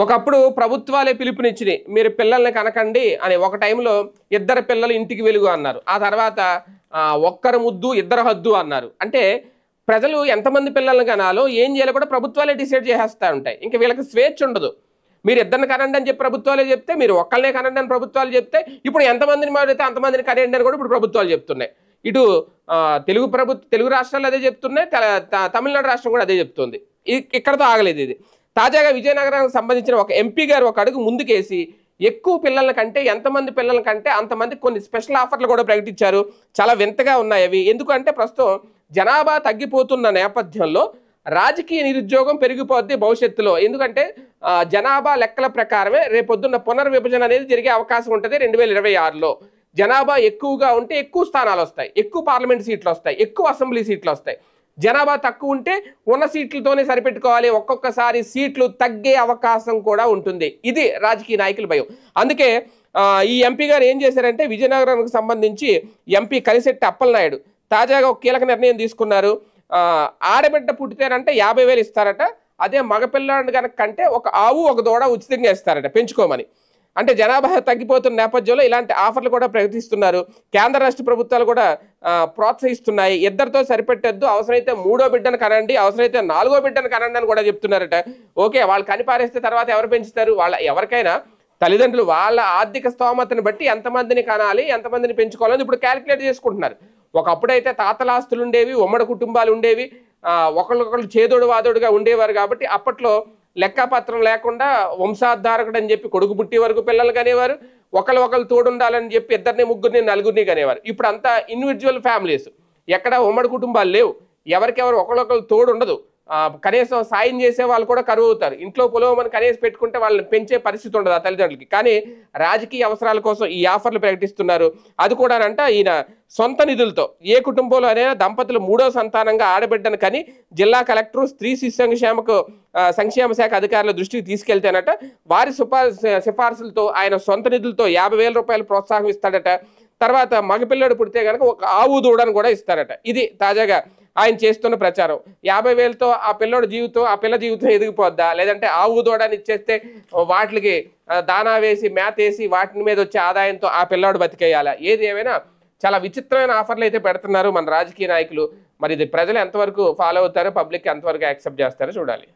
ఒకప్పుడు ప్రభుత్వాలే పిలుపునిచ్చినాయి, మీరు పిల్లల్ని కనకండి అని. ఒక టైంలో ఇద్దరు పిల్లలు ఇంటికి వెలుగు అన్నారు. ఆ తర్వాత ఒక్కరు ముద్దు ఇద్దరు హద్దు అన్నారు. అంటే ప్రజలు ఎంతమంది పిల్లల్ని కనాలో ఏం చేయాలో కూడా ప్రభుత్వాలే డిసైడ్ చేసేస్తూ ఉంటాయి. ఇంకా వీళ్ళకి స్వేచ్ఛ ఉండదు. మీరు ఇద్దరిని కనండి అని చెప్పి ప్రభుత్వాలే చెప్తే, మీరు ఒక్కళ్ళనే కనండి అని ప్రభుత్వాలు చెప్తే, ఇప్పుడు ఎంతమందిని మాడితే అంతమందిని కనండి అని కూడా ఇప్పుడు ప్రభుత్వాలు చెప్తున్నాయి. ఇటు తెలుగు రాష్ట్రాలు అదే చెప్తున్నాయి, తమిళనాడు రాష్ట్రం కూడా అదే చెప్తుంది. ఇక్కడతో ఆగలేదు ఇది. తాజాగా విజయనగరానికి సంబంధించిన ఒక ఎంపీ గారు ఒక అడుగు ముందుకేసి ఎక్కువ పిల్లల కంటే, ఎంతమంది పిల్లల కంటే అంతమంది కొన్ని స్పెషల్ ఆఫర్లు కూడా ప్రకటించారు. చాలా వింతగా ఉన్నాయి అవి. ఎందుకంటే ప్రస్తుతం జనాభా తగ్గిపోతున్న నేపథ్యంలో రాజకీయ నిరుద్యోగం పెరిగిపోద్ది భవిష్యత్తులో. ఎందుకంటే జనాభా లెక్కల ప్రకారమే రేపొద్దున్న పునర్విభజన అనేది జరిగే అవకాశం ఉంటుంది 2026లో. జనాభా ఎక్కువగా ఉంటే ఎక్కువ స్థానాలు వస్తాయి, ఎక్కువ పార్లమెంట్ సీట్లు వస్తాయి, ఎక్కువ అసెంబ్లీ సీట్లు వస్తాయి. జనాభా తక్కువ ఉంటే ఉన్న సీట్లతోనే సరిపెట్టుకోవాలి, ఒక్కొక్కసారి సీట్లు తగ్గే అవకాశం కూడా ఉంటుంది. ఇది రాజకీయ నాయకుల భయం. అందుకే ఈ ఎంపీ గారు ఏం చేశారంటే, విజయనగరానికి సంబంధించి ఎంపీ కలిశెట్టి అప్పలనాయుడు తాజాగా ఒక కీలక నిర్ణయం తీసుకున్నారు. ఆడబిడ్డ పుట్టితేనంటే 50,000 ఇస్తారట. అదే మగపిల్లాడు కనుక కంటే ఒక ఆవు ఒక దూడ ఉచితంగా ఇస్తారట పెంచుకోమని. అంటే జనాభా తగ్గిపోతున్న నేపథ్యంలో ఇలాంటి ఆఫర్లు కూడా ప్రకటిస్తున్నారు. కేంద్ర రాష్ట్ర ప్రభుత్వాలు కూడా ప్రోత్సహిస్తున్నాయి. ఇద్దరితో సరిపెట్టద్దు, అవసరమైతే 3వ బిడ్డను కనండి, అవసరమైతే 4వ బిడ్డను కనండి అని కూడా చెప్తున్నారట. ఓకే, వాళ్ళు కనిపారేస్తే తర్వాత ఎవరు పెంచుతారు? ఎవరికైనా తల్లిదండ్రులు వాళ్ళ ఆర్థిక స్తోమతను బట్టి ఎంతమందిని కనాలి, ఎంతమందిని పెంచుకోవాలని ఇప్పుడు క్యాలిక్యులేట్ చేసుకుంటున్నారు. ఒకప్పుడైతే తాతల ఆస్తులు ఉండేవి, ఉమ్మడి కుటుంబాలు ఉండేవి, ఒకళ్ళొకళ్ళు చేదోడు వాదోడుగా ఉండేవారు. కాబట్టి అప్పట్లో లెక్కపత్రం లేకుండా వంశాధారకుడు అని చెప్పి కొడుకు పుట్టి వరకు పిల్లలు కనేవారు, ఒకళ్ళు తోడుండాలని చెప్పి ఇద్దరిని ముగ్గురిని నలుగురిని కనేవారు. ఇప్పుడు అంతా ఇండివిజువల్ ఫ్యామిలీస్, ఎక్కడ ఉమ్మడి కుటుంబాలు లేవు, ఎవరికెవరు ఒకళ్ళొకళ్ళు తోడు ఉండదు. కనీసం సాయం చేసే వాళ్ళు కూడా కరువు అవుతారు. ఇంట్లో పొలవమని కనీసం పెట్టుకుంటే వాళ్ళని పెంచే పరిస్థితి ఉండదు ఆ తల్లిదండ్రులకి. కానీ రాజకీయ అవసరాల కోసం ఈ ఆఫర్లు ప్రకటిస్తున్నారు. అది కూడానంట ఈయన సొంత నిధులతో. ఏ కుటుంబంలో అయినా దంపతులు 3వ సంతానంగా ఆడబిడ్డను కని జిల్లా కలెక్టరు స్త్రీ శిశు సంక్షేమ శాఖ అధికారుల దృష్టికి తీసుకెళ్తేనట వారి సిఫార్సులతో ఆయన సొంత నిధులతో 50,000 రూపాయలు ప్రోత్సాహం ఇస్తాడట. తర్వాత మగపిల్లడు పుడితే కనుక ఒక ఆవు దూడను కూడా ఇస్తారట. ఇది తాజాగా ఆయన చేస్తున్న ప్రచారం. 50,000తో ఆ పిల్లడి జీవితం, ఆ పిల్ల జీవితం ఎదిగిపోద్దా, లేదంటే ఆవు దూడని ఇచ్చేస్తే వాటికి దానా వేసి మేత వేసి వాటి మీద వచ్చే ఆదాయంతో ఆ పిల్లాడు బతికేయాలా? ఏది ఏమైనా చాలా విచిత్రమైన ఆఫర్లు అయితే పెడుతున్నారు మన రాజకీయ నాయకులు. మరి ఇది ప్రజలు ఎంతవరకు ఫాలో అవుతారో, పబ్లిక్ ఎంతవరకు యాక్సెప్ట్ చేస్తారో చూడాలి.